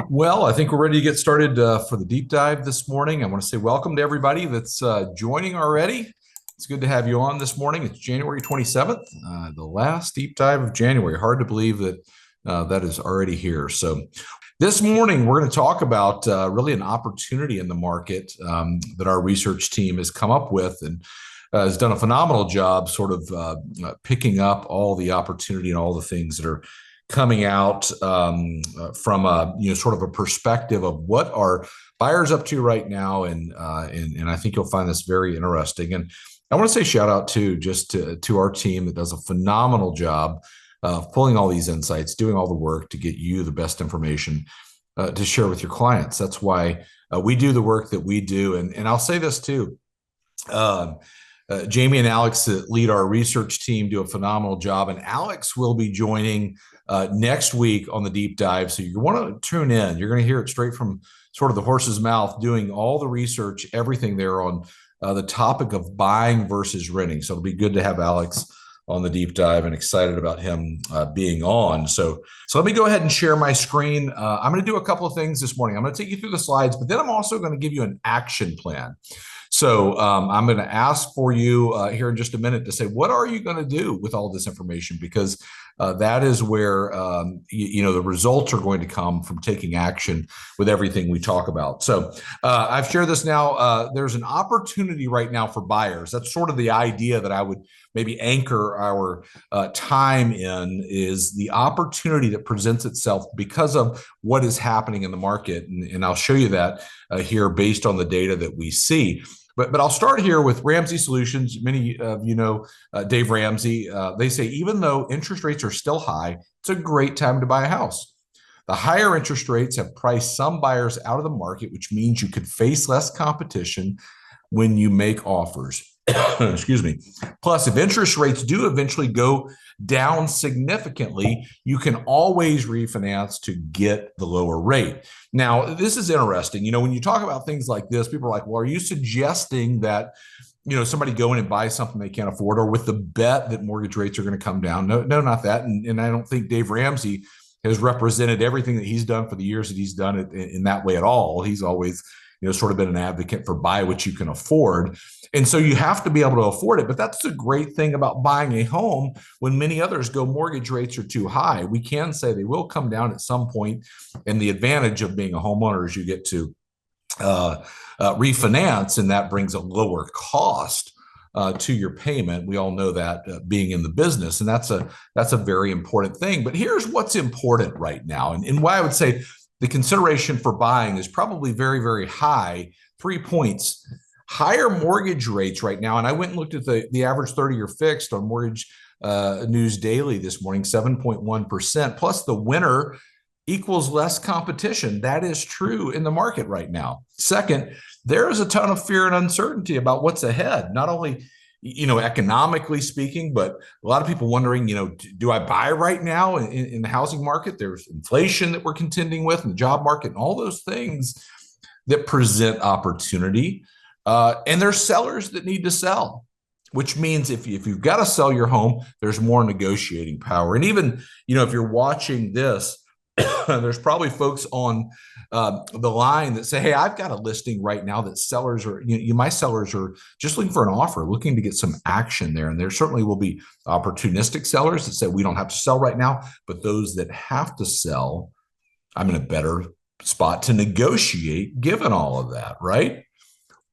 Well, I think we're ready to get started for the deep dive this morning. I want to say welcome to everybody that's joining already. It's good to have you on this morning. It's January 27th, the last deep dive of January. Hard to believe that that is already here. So, this morning we're going to talk about really an opportunity in the market that our research team has come up with and has done a phenomenal job sort of picking up all the opportunity and all the things that are coming out from a sort of a perspective of what are buyers up to right now, and I think you'll find this very interesting. And I want to say shout out to our team that does a phenomenal job of pulling all these insights, doing all the work to get you the best information to share with your clients. That's why we do the work that we do, and I'll say this too. Jamie and Alex that lead our research team do a phenomenal job, and Alex will be joining next week on the deep dive. So you want to tune in. You're going to hear it straight from sort of the horse's mouth, doing all the research, everything there on the topic of buying versus renting. So it'll be good to have Alex on the deep dive, and excited about him being on. So let me go ahead and share my screen. I'm going to do a couple of things this morning. I'm going to take you through the slides, but then I'm also going to give you an action plan. So I'm going to ask for you here in just a minute to say, what are you going to do with all this information? Because that is where the results are going to come from taking action with everything we talk about. So I've shared this now. There's an opportunity right now for buyers. That's sort of the idea that I would maybe anchor our time in, is the opportunity that presents itself because of what is happening in the market. And I'll show you that here based on the data that we see. But I'll start here with Ramsey Solutions. Many of you know Dave Ramsey. They say even though interest rates are still high, it's a great time to buy a house. The higher interest rates have priced some buyers out of the market, which means you could face less competition when you make offers. Excuse me. Plus, if interest rates do eventually go down significantly, you can always refinance to get the lower rate. Now, this is interesting. When you talk about things like this, people are like, well, are you suggesting that somebody go in and buy something they can't afford, or with the bet that mortgage rates are going to come down? No, not that. And I don't think Dave Ramsey has represented everything that he's done for the years that he's done it in that way at all. He's always sort of been an advocate for buy what you can afford. And so you have to be able to afford it. But that's the great thing about buying a home when many others go, mortgage rates are too high. We can say they will come down at some point. And the advantage of being a homeowner is you get to refinance, and that brings a lower cost to your payment. We all know that being in the business, and that's a very important thing. But here's what's important right now, and why I would say the consideration for buying is probably very, very high. 3 points. Higher mortgage rates right now. And I went and looked at the average 30-year fixed on Mortgage News Daily this morning, 7.1%. Plus the winter equals less competition. That is true in the market right now. Second, there is a ton of fear and uncertainty about what's ahead, not only economically speaking, but a lot of people wondering, do I buy right now in the housing market? There's inflation that we're contending with in the job market and all those things that present opportunity. And there's sellers that need to sell, which means if you've got to sell your home, there's more negotiating power. And even, if you're watching this, there's probably folks on the line that say, hey, I've got a listing right now that sellers are, my sellers are just looking for an offer, looking to get some action there. And there certainly will be opportunistic sellers that say, we don't have to sell right now, but those that have to sell, I'm in a better spot to negotiate given all of that, right?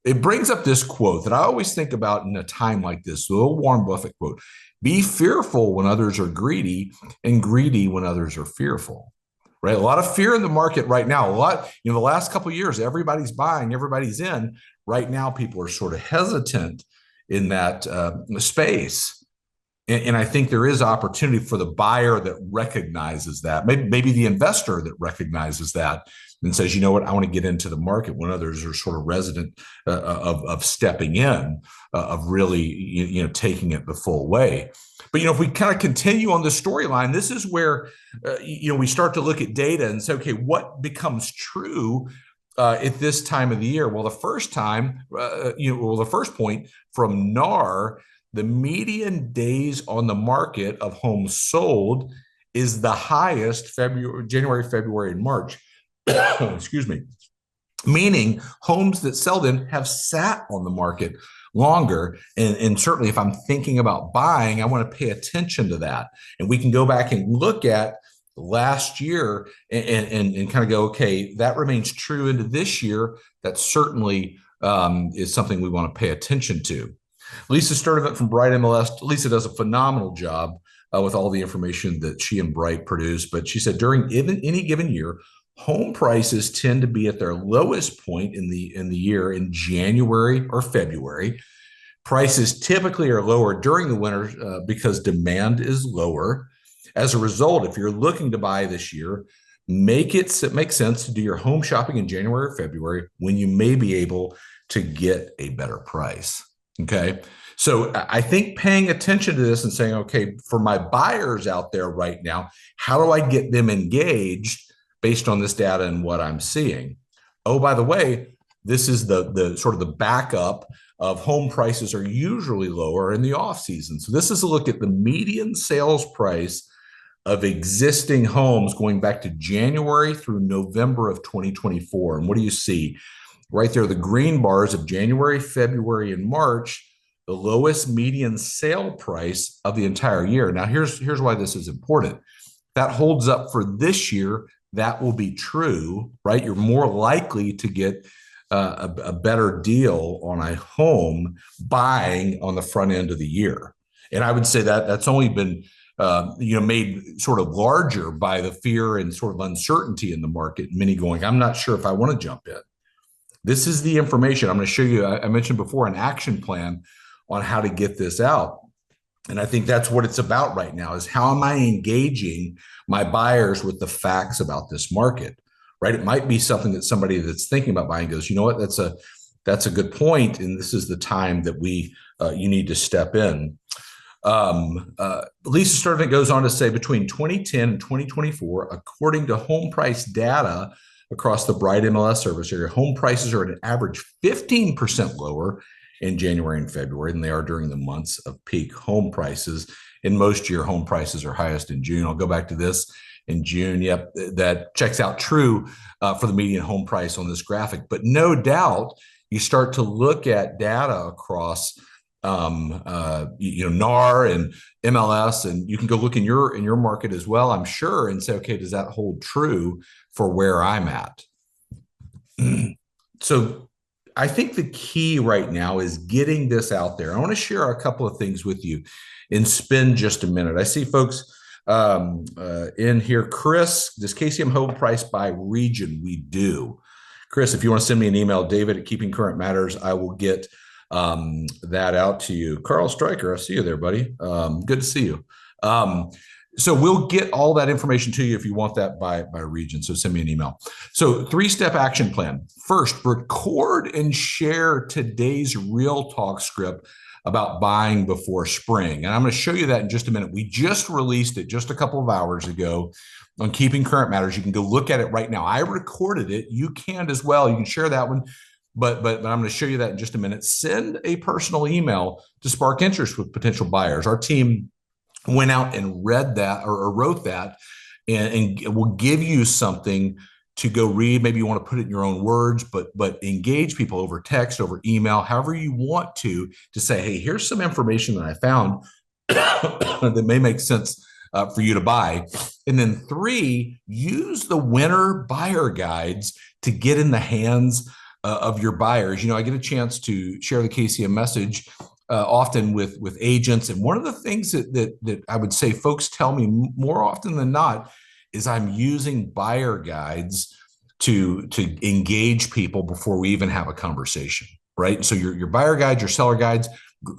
It brings up this quote that I always think about in a time like this, the old Warren Buffett quote: be fearful when others are greedy, and greedy when others are fearful. Right? A lot of fear in the market right now. The last couple of years, everybody's buying, everybody's in. Right now, people are sort of hesitant in that space. And I think there is opportunity for the buyer that recognizes that, maybe the investor that recognizes that and says, you know what, I want to get into the market when others are sort of resident of stepping in, of really, taking it the full way. But, if we kind of continue on the storyline, this is where, we start to look at data and say, okay, what becomes true at this time of the year? Well, the first point from NAR, the median days on the market of homes sold is the highest January, February, and March. excuse me, meaning homes that sell then have sat on the market longer. And certainly if I'm thinking about buying, I want to pay attention to that. And we can go back and look at last year and kind of go, okay, that remains true into this year. That certainly is something we want to pay attention to. Lisa Sturdivant from Bright MLS. Lisa does a phenomenal job with all the information that she and Bright produce. But she said during any given year, home prices tend to be at their lowest point in the year in January or February. Prices typically are lower during the winter because demand is lower. As a result, if you're looking to buy this year, make sense to do your home shopping in January or February when you may be able to get a better price. Okay. So I think paying attention to this and saying, okay, for my buyers out there right now, how do I get them engaged based on this data and what I'm seeing? Oh, by the way, this is the sort of the backup of home prices are usually lower in the off season. So this is a look at the median sales price of existing homes going back to January through November of 2024. And what do you see? Right there, the green bars of January, February, and March, the lowest median sale price of the entire year. Now, here's why this is important. That holds up for this year. That will be true, right? You're more likely to get a better deal on a home buying on the front end of the year. And I would say that that's only been made sort of larger by the fear and sort of uncertainty in the market. Many going, I'm not sure if I want to jump in. This is the information I'm going to show you. I mentioned before an action plan on how to get this out. And I think that's what it's about right now is how am I engaging my buyers with the facts about this market, right? It might be something that somebody that's thinking about buying goes, you know what, that's a good point, and this is the time that you need to step in. Lisa Sturdivant goes on to say between 2010 and 2024, according to home price data across the Bright MLS service area, home prices are at an average 15% lower in January and February than they are during the months of peak home prices. In most year, home prices are highest in June. I'll go back to this in June. Yep, that checks out true for the median home price on this graphic. But no doubt, you start to look at data across NAR and MLS, and you can go look in your market as well, I'm sure, and say, okay, does that hold true for where I'm at? So I think the key right now is getting this out there. I want to share a couple of things with you and spend just a minute. I see folks in here. Chris, does KCM home price by region? We do. Chris, if you want to send me an email, David at Keeping Current Matters, I will get that out to you. Carl Stryker, I see you there, buddy. Good to see you. So we'll get all that information to you if you want that by region. So send me an email. So 3-step action plan. First, record and share today's Real Talk script about buying before spring. And I'm going to show you that in just a minute. We just released it just a couple of hours ago on Keeping Current Matters. You can go look at it right now. I recorded it. You can as well. You can share that one. But I'm going to show you that in just a minute. Send a personal email to spark interest with potential buyers. Our team went out and read that or wrote that, and we'll give you something to go read. Maybe you want to put it in your own words, but engage people over text, over email, however you want to say, hey, here's some information that I found that may make sense for you to buy. And then 3, use the winter buyer guides to get in the hands of your buyers. I get a chance to share the KCM message often with agents. And one of the things that I would say folks tell me more often than not is I'm using buyer guides to engage people before we even have a conversation, right? So your buyer guides, your seller guides,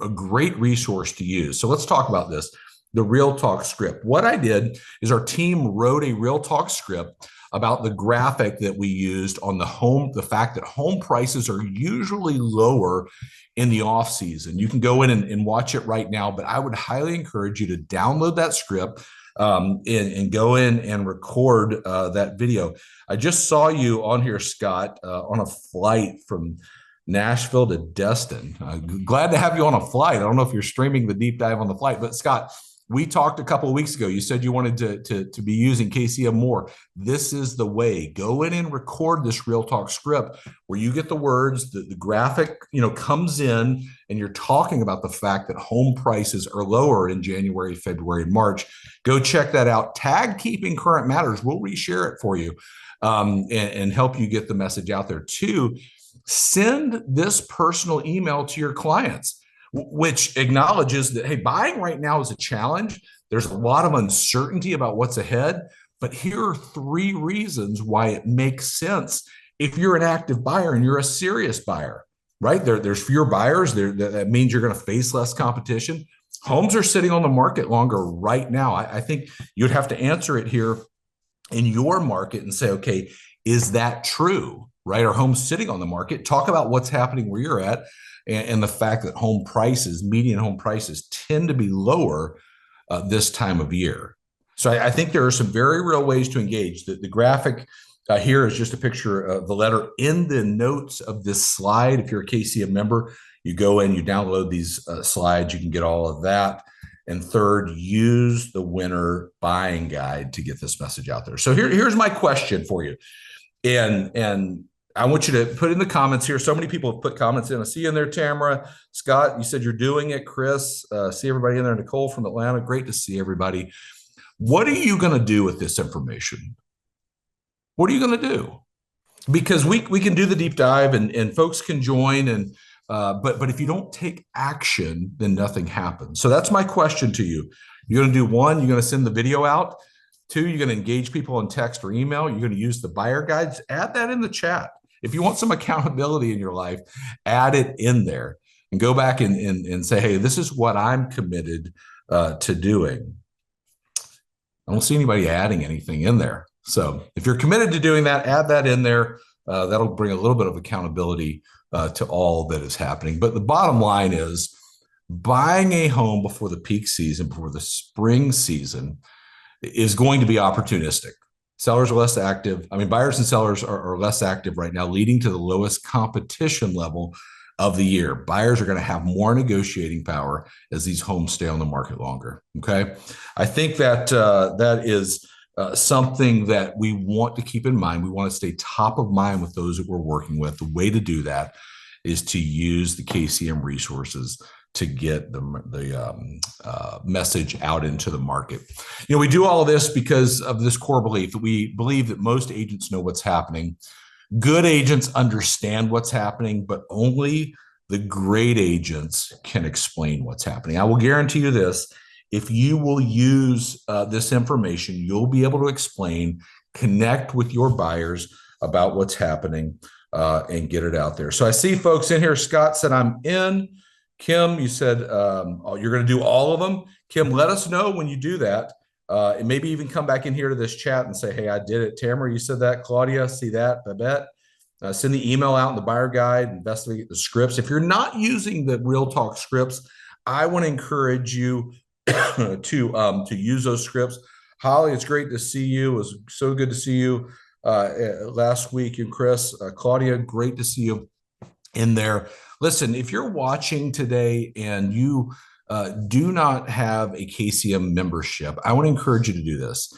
a great resource to use. So let's talk about this, the Real Talk script. What I did is our team wrote a Real Talk script about the graphic that we used on the fact that home prices are usually lower in the off season. You can go in and watch it right now, but I would highly encourage you to download that script and go in and record that video. I just saw you on here, Scott, on a flight from Nashville to Destin. Glad to have you on a flight. I don't know if you're streaming the deep dive on the flight, but Scott, We talked a couple of weeks ago. You said you wanted to be using KCM more. This is the way. Go in and record this Real Talk script where you get the words, the graphic, comes in, and you're talking about the fact that home prices are lower in January, February, and March. Go check that out. Tag Keeping Current Matters. We'll reshare it for you and help you get the message out there. Two, send this personal email to your clients, which acknowledges that, hey, buying right now is a challenge. There's a lot of uncertainty about what's ahead, but here are 3 reasons why it makes sense if you're an active buyer and you're a serious buyer, right? There's fewer buyers. That means you're going to face less competition. Homes are sitting on the market longer right now. I think you'd have to answer it here in your market and say, okay, is that true, right? Are homes sitting on the market? Talk about what's happening where you're at. And the fact that home prices, median home prices, tend to be lower this time of year. So I think there are some very real ways to engage. The graphic here is just a picture of the letter in the notes of this slide. If you're a KCM member, you go in, you download these slides, you can get all of that. And third, use the winter buying guide to get this message out there. So here's my question for you. And I want you to put in the comments here. So many people have put comments in. I see you in there, Tamara. Scott, you said you're doing it. Chris, see everybody in there. Nicole from Atlanta. Great to see everybody. What are you going to do with this information? What are you going to do? Because we can do the deep dive and folks can join. But if you don't take action, then nothing happens. So that's my question to you. You're going to do 1, you're going to send the video out. 2, you're going to engage people in text or email. You're going to use the buyer guides. Add that in the chat. If you want some accountability in your life, add it in there and go back and say, hey, this is what I'm committed to doing. I don't see anybody adding anything in there. So if you're committed to doing that, add that in there. That'll bring a little bit of accountability to all that is happening. But the bottom line is buying a home before the peak season, before the spring season, is going to be opportunistic. Sellers are less active. I mean, buyers and sellers are less active right now, leading to the lowest competition level of the year. Buyers are going to have more negotiating power as these homes stay on the market longer. Okay. I think that that is something that we want to keep in mind. We want to stay top of mind with those that we're working with. The way to do that is to use the KCM resources to get the message out into the market. We do all of this because of this core belief that we believe that most agents know what's happening. Good agents understand what's happening, but only the great agents can explain what's happening. I will guarantee you this: if you will use this information, you'll be able to explain, connect with your buyers about what's happening, and get it out there. So I see folks in here. Scott said, I'm in. Kim, you said you're going to do all of them. Kim, let us know when you do that. And maybe even come back in here to this chat and say, hey, I did it. Tamara, you said that. Claudia, see that. Babette, send the email out in the buyer guide, investigate the scripts. If you're not using the Real Talk scripts, I want to encourage you to use those scripts. Holly, it's great to see you. It was so good to see you last week. And Chris, Claudia, great to see you in there. Listen, if you're watching today and you do not have a KCM membership, I want to encourage you to do this.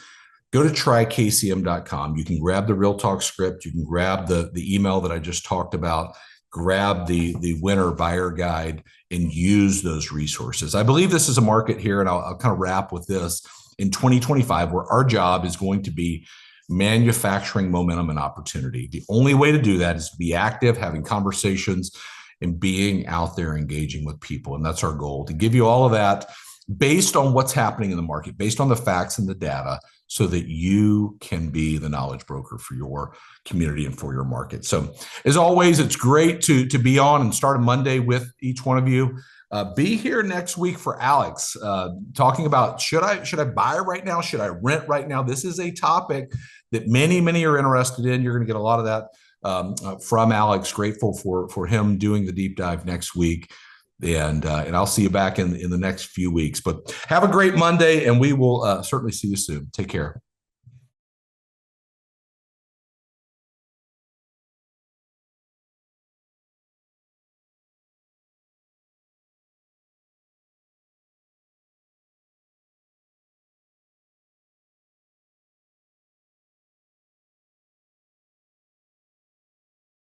Go to trykcm.com. You can grab the Real Talk script. You can grab the email that I just talked about, grab the winter buyer guide, and use those resources. I believe this is a market here, and I'll kind of wrap with this, in 2025, where our job is going to be manufacturing momentum and opportunity. The only way to do that is to be active, having conversations, and being out there engaging with people. And that's our goal, to give you all of that based on what's happening in the market, based on the facts and the data, so that you can be the knowledge broker for your community and for your market. So as always, it's great to be on and start a Monday with each one of you. Be here next week for Alex, talking about should I buy right now? Should I rent right now? This is a topic that many are interested in. You're going to get a lot of that from Alex. Grateful for him doing the deep dive next week. And I'll see you back in the next few weeks. But have a great Monday, and we will certainly see you soon. Take care.